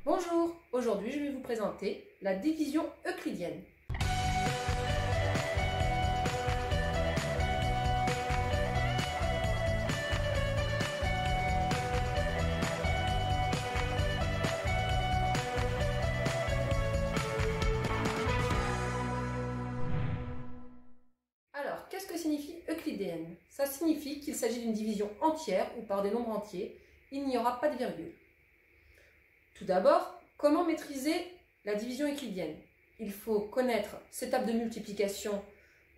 Bonjour, aujourd'hui je vais vous présenter la division euclidienne. Alors, qu'est-ce que signifie euclidienne? Ça signifie qu'il s'agit d'une division entière ou par des nombres entiers. Il n'y aura pas de virgule. Tout d'abord, comment maîtriser la division euclidienne? Il faut connaître ces tables de multiplication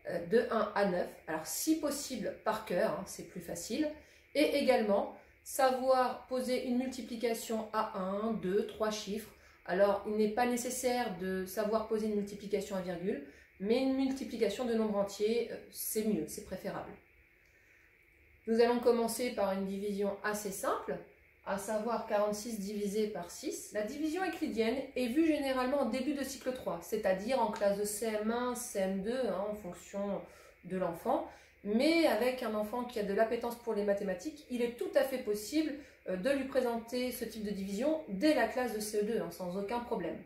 de 1 à 9, alors si possible par cœur, c'est plus facile, et également savoir poser une multiplication à 1, 2, 3 chiffres. Alors il n'est pas nécessaire de savoir poser une multiplication à virgule, mais une multiplication de nombres entiers, c'est mieux, c'est préférable. Nous allons commencer par une division assez simple, à savoir 46 divisé par 6. La division euclidienne est vue généralement en début de cycle 3, c'est-à-dire en classe de CM1, CM2, en fonction de l'enfant. Mais avec un enfant qui a de l'appétence pour les mathématiques, il est tout à fait possible de lui présenter ce type de division dès la classe de CE2, sans aucun problème.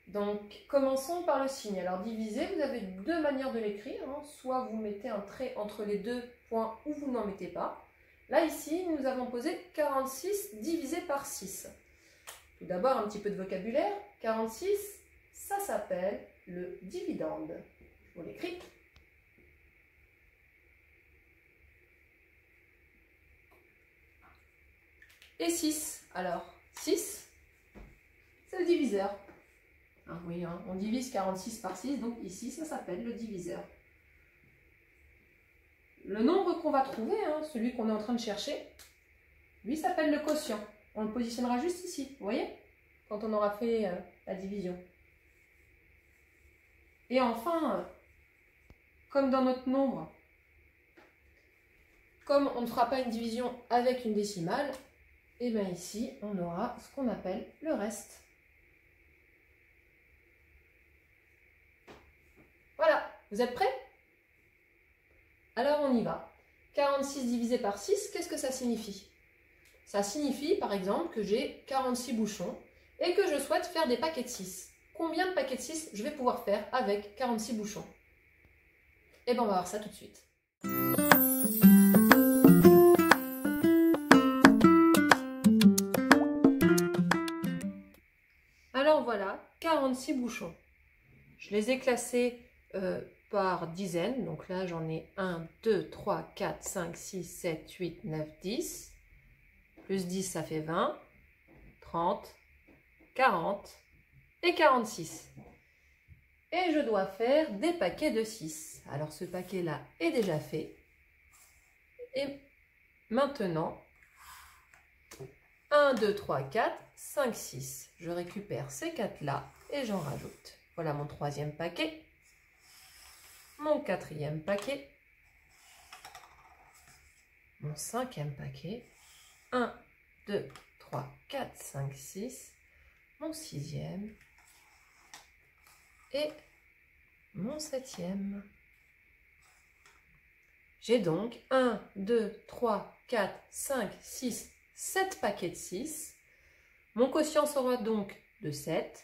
Donc, commençons par le signe. Alors, diviser, vous avez deux manières de l'écrire. Soit vous mettez un trait entre les deux points ou vous n'en mettez pas. Là, ici, nous avons posé 46 divisé par 6. Tout d'abord, un petit peu de vocabulaire. 46, ça s'appelle le dividende. Je vous l'écris. Et 6, alors, 6, c'est le diviseur. Oui, on divise 46 par 6, donc ici, ça s'appelle le diviseur. Le nombre qu'on va trouver, celui qu'on est en train de chercher, lui s'appelle le quotient. On le positionnera juste ici, vous voyez, quand on aura fait la division. Et enfin, comme dans notre nombre, comme on ne fera pas une division avec une décimale, et bien ici, on aura ce qu'on appelle le reste. Voilà, vous êtes prêts? Alors on y va. 46 divisé par 6, qu'est-ce que ça signifie? Ça signifie par exemple que j'ai 46 bouchons et que je souhaite faire des paquets de 6. Combien de paquets de 6 je vais pouvoir faire avec 46 bouchons? Eh bien on va voir ça tout de suite. Alors voilà, 46 bouchons. Je les ai classés par dizaines. Donc là, j'en ai 1, 2, 3, 4, 5, 6, 7, 8, 9, 10. Plus 10, ça fait 20, 30, 40 et 46. Et je dois faire des paquets de 6. Alors ce paquet-là est déjà fait. Et maintenant, 1, 2, 3, 4, 5, 6. Je récupère ces 4-là et j'en rajoute. Voilà mon troisième paquet. Mon quatrième paquet, mon cinquième paquet, 1, 2, 3, 4, 5, 6, mon sixième et mon septième. J'ai donc 1, 2, 3, 4, 5, 6, 7 paquets de 6. Mon quotient sera donc de 7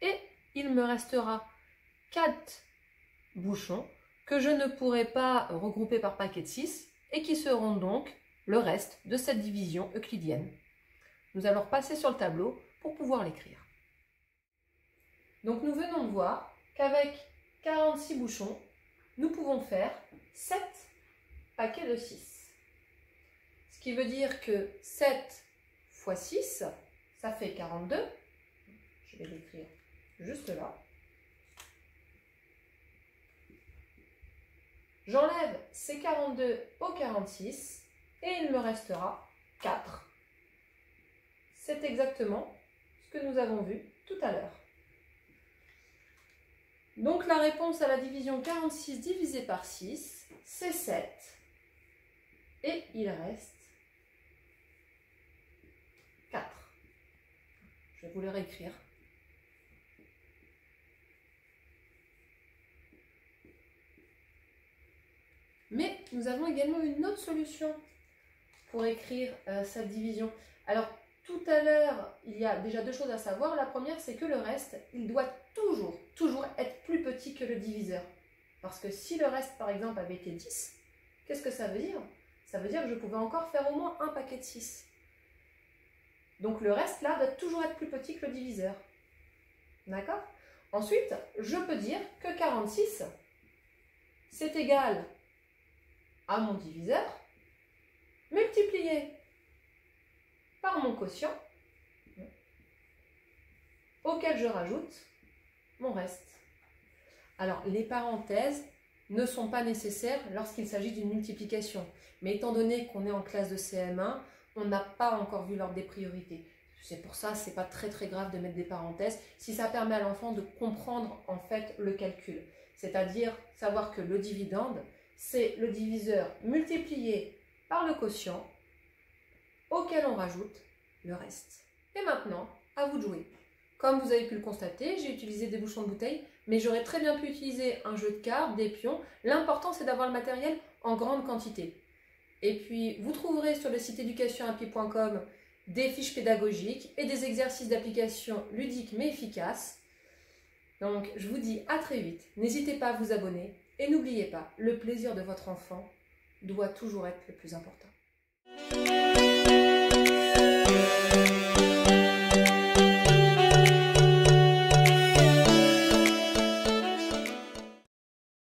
et il me restera 4 bouchons que je ne pourrai pas regrouper par paquet de 6 et qui seront donc le reste de cette division euclidienne. Nous allons repasser sur le tableau pour pouvoir l'écrire. Donc nous venons de voir qu'avec 46 bouchons, nous pouvons faire 7 paquets de 6. Ce qui veut dire que 7 fois 6, ça fait 42. Je vais l'écrire juste là. J'enlève ces 42 au 46 et il me restera 4. C'est exactement ce que nous avons vu tout à l'heure. Donc la réponse à la division 46 divisé par 6, c'est 7. Et il reste 4. Je vais vous le réécrire. Mais nous avons également une autre solution pour écrire cette division. Alors, tout à l'heure, il y a déjà deux choses à savoir. La première, c'est que le reste, il doit toujours être plus petit que le diviseur. Parce que si le reste, par exemple, avait été 10, qu'est-ce que ça veut dire? Ça veut dire que je pouvais encore faire au moins un paquet de 6. Donc le reste, là, doit toujours être plus petit que le diviseur. D'accord? Ensuite, je peux dire que 46, c'est égal à mon diviseur, multiplié par mon quotient, auquel je rajoute mon reste. Alors, les parenthèses ne sont pas nécessaires lorsqu'il s'agit d'une multiplication. Mais étant donné qu'on est en classe de CM1, on n'a pas encore vu l'ordre des priorités. C'est pour ça que ce n'est pas très grave de mettre des parenthèses, si ça permet à l'enfant de comprendre en fait le calcul. C'est-à-dire savoir que le dividende, c'est le diviseur multiplié par le quotient, auquel on rajoute le reste. Et maintenant, à vous de jouer. Comme vous avez pu le constater, j'ai utilisé des bouchons de bouteille, mais j'aurais très bien pu utiliser un jeu de cartes, des pions. L'important, c'est d'avoir le matériel en grande quantité. Et puis, vous trouverez sur le site éducationhappy.com des fiches pédagogiques et des exercices d'application ludiques mais efficaces. Donc, je vous dis à très vite. N'hésitez pas à vous abonner et n'oubliez pas, le plaisir de votre enfant doit toujours être le plus important.